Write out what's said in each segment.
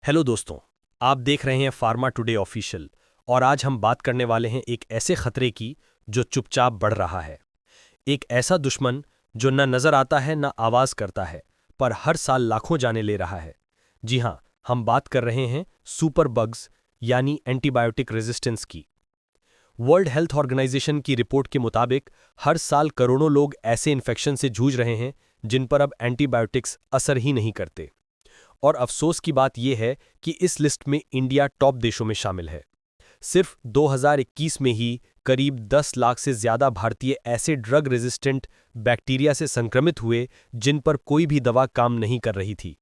Hello दोस्तों, आप देख रहे हैं फार्मा टुडे ऑफिशियल और आज हम बात करने वाले हैं एक ऐसे खतरे की जो चुपचाप बढ़ रहा है। एक ऐसा दुश्मन जो न नजर आता है न आवाज करता है, पर हर साल लाखों जाने ले रहा है। जी हां, हम बात कर रहे हैं सुपर बग्स यानी एंटीबायोटिक रेजिस्टेंस की। वर्ल्ड हेल्थ ऑर्गेनाइजेशन की रिपोर्ट के मुताबिक हर साल करोड़ों लोग ऐसे इन्फेक्शन से जूझ रहे हैं जिन पर अब एंटीबायोटिक्स असर ही नहीं करते। और अफसोस की बात यह है कि इस लिस्ट में इंडिया टॉप देशों में शामिल है। सिर्फ 2021 में ही करीब 10 लाख से ज्यादा भारतीय ऐसे ड्रग रेजिस्टेंट बैक्टीरिया से संक्रमित हुए जिन पर कोई भी दवा काम नहीं कर रही थी।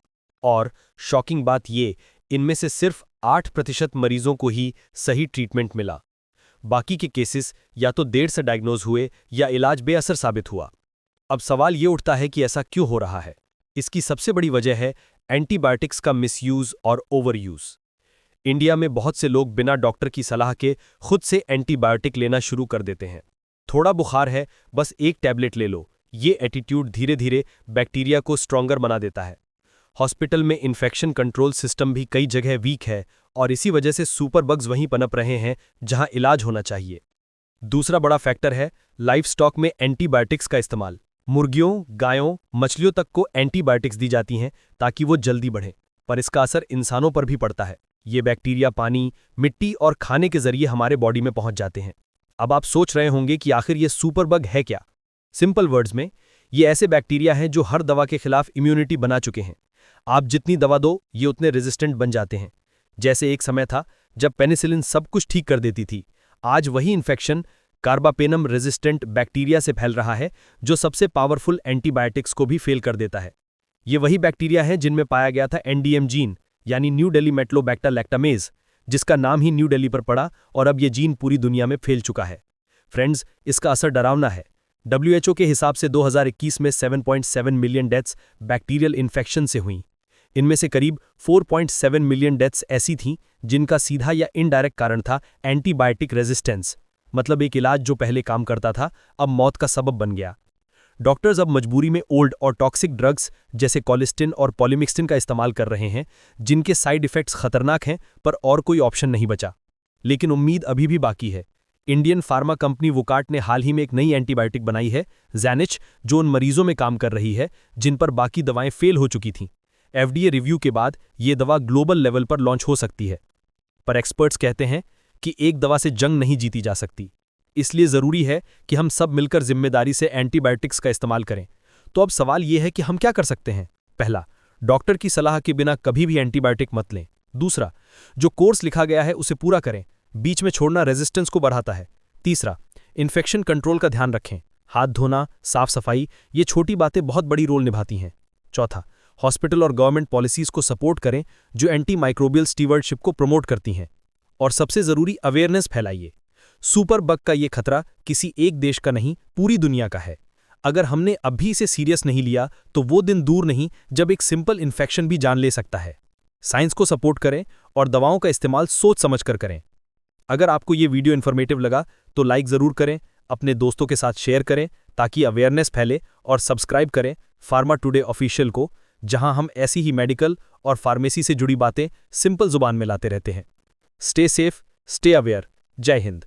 और शॉकिंग बात ये, इनमें से सिर्फ 8% मरीजों को ही सही ट्रीटमेंट मिला। बाकी के केसेस या तो देर से डायग्नोज हुए या इलाज बेअसर साबित हुआ। अब सवाल ये उठता है कि ऐसा क्यों हो रहा है। इसकी सबसे बड़ी वजह है एंटीबायोटिक्स का मिसयूज और ओवरयूज। इंडिया में बहुत से लोग बिना डॉक्टर की सलाह के खुद से एंटीबायोटिक लेना शुरू कर देते हैं। थोड़ा बुखार है, बस एक टैबलेट ले लो। ये एटीट्यूड धीरे धीरे बैक्टीरिया को स्ट्रॉन्गर बना देता है। हॉस्पिटल में इन्फेक्शन कंट्रोल सिस्टम भी कई जगह वीक है और इसी वजह से सुपर बग्स वहीं पनप रहे हैं जहां इलाज होना चाहिए। दूसरा बड़ा फैक्टर है लाइफ स्टॉक में एंटीबायोटिक्स का इस्तेमाल। मुर्गियों, गायों, मछलियों तक को एंटीबायोटिक्स दी जाती हैं ताकि वो जल्दी बढ़ें, पर इसका असर इंसानों पर भी पड़ता है। ये बैक्टीरिया पानी, मिट्टी और खाने के जरिए हमारे बॉडी में पहुंच जाते हैं। अब आप सोच रहे होंगे कि आखिर ये सुपर बग है क्या। सिंपल वर्ड्स में, ये ऐसे बैक्टीरिया हैं जो हर दवा के खिलाफ इम्यूनिटी बना चुके हैं। आप जितनी दवा दो, ये उतने रेजिस्टेंट बन जाते हैं। जैसे एक समय था जब पेनिसिलिन सब कुछ ठीक कर देती थी, आज वही इन्फेक्शन कार्बापेनम रेजिस्टेंट बैक्टीरिया से फैल रहा है जो सबसे पावरफुल एंटीबायोटिक्स को भी फेल कर देता है। ये वही बैक्टीरिया है जिनमें पाया गया था एनडीएम जीन यानी न्यू डेली मेट्लोबैक्टर लैक्टामेज, जिसका नाम ही न्यू डेली पर पड़ा और अब ये जीन पूरी दुनिया में फैल चुका है। फ्रेंड्स, इसका असर डरावना है। WHO के हिसाब से 2021 में 7.7 मिलियन डेथ्स बैक्टीरियल इन्फेक्शन से हुई। इनमें से करीब 4.7 मिलियन डेथ्स ऐसी थीं जिनका सीधा या इनडायरेक्ट कारण था एंटीबायोटिक रेजिस्टेंस, मतलब एक इलाज जो पहले काम करता था अब मौत का सबब बन गया। डॉक्टर्स अब मजबूरी में ओल्ड और टॉक्सिक ड्रग्स जैसे कोलिस्टिन और पॉलीमिक्सिन का इस्तेमाल कर रहे हैं, जिनके साइड इफेक्ट्स खतरनाक हैं, पर और कोई ऑप्शन नहीं बचा। लेकिन उम्मीद अभी भी बाकी है। इंडियन फार्मा कंपनी वुकार्ट ने हाल ही में एक नई एंटीबायोटिक बनाई है, ज़ैनिच, जो उन मरीजों में काम कर रही है जिन पर बाकी दवाएं फेल हो चुकी थीं। FDA रिव्यू के बाद ये दवा ग्लोबल लेवल पर लॉन्च हो सकती है, पर एक्सपर्ट्स कहते हैं कि एक दवा से जंग नहीं जीती जा सकती। इसलिए जरूरी है कि हम सब मिलकर जिम्मेदारी से एंटीबायोटिक्स का इस्तेमाल करें। तो अब सवाल यह है कि हम क्या कर सकते हैं। पहला, डॉक्टर की सलाह के बिना कभी भी एंटीबायोटिक मत लें। दूसरा, जो कोर्स लिखा गया है उसे पूरा करें, बीच में छोड़ना रेजिस्टेंस को बढ़ाता है। तीसरा, इन्फेक्शन कंट्रोल का ध्यान रखें, हाथ धोना, साफ सफाई, ये छोटी बातें बहुत बड़ी रोल निभाती हैं। चौथा, हॉस्पिटल और गवर्नमेंट पॉलिसीज को सपोर्ट करें जो एंटी माइक्रोबियल स्टीवर्डशिप को प्रमोट करती हैं। और सबसे जरूरी, अवेयरनेस फैलाइए। सुपर बग का ये खतरा किसी एक देश का नहीं, पूरी दुनिया का है। अगर हमने अभी इसे सीरियस नहीं लिया तो वो दिन दूर नहीं जब एक सिंपल इन्फेक्शन भी जान ले सकता है। साइंस को सपोर्ट करें और दवाओं का इस्तेमाल सोच समझकर करें। अगर आपको ये वीडियो इन्फॉर्मेटिव लगा तो लाइक जरूर करें, अपने दोस्तों के साथ शेयर करें ताकि अवेयरनेस फैले, और सब्सक्राइब करें फार्मा टुडे ऑफिशियल को, जहां हम ऐसी ही मेडिकल और फार्मेसी से जुड़ी बातें सिंपल जुबान में लाते रहते हैं। Stay safe, stay aware. जय हिंद।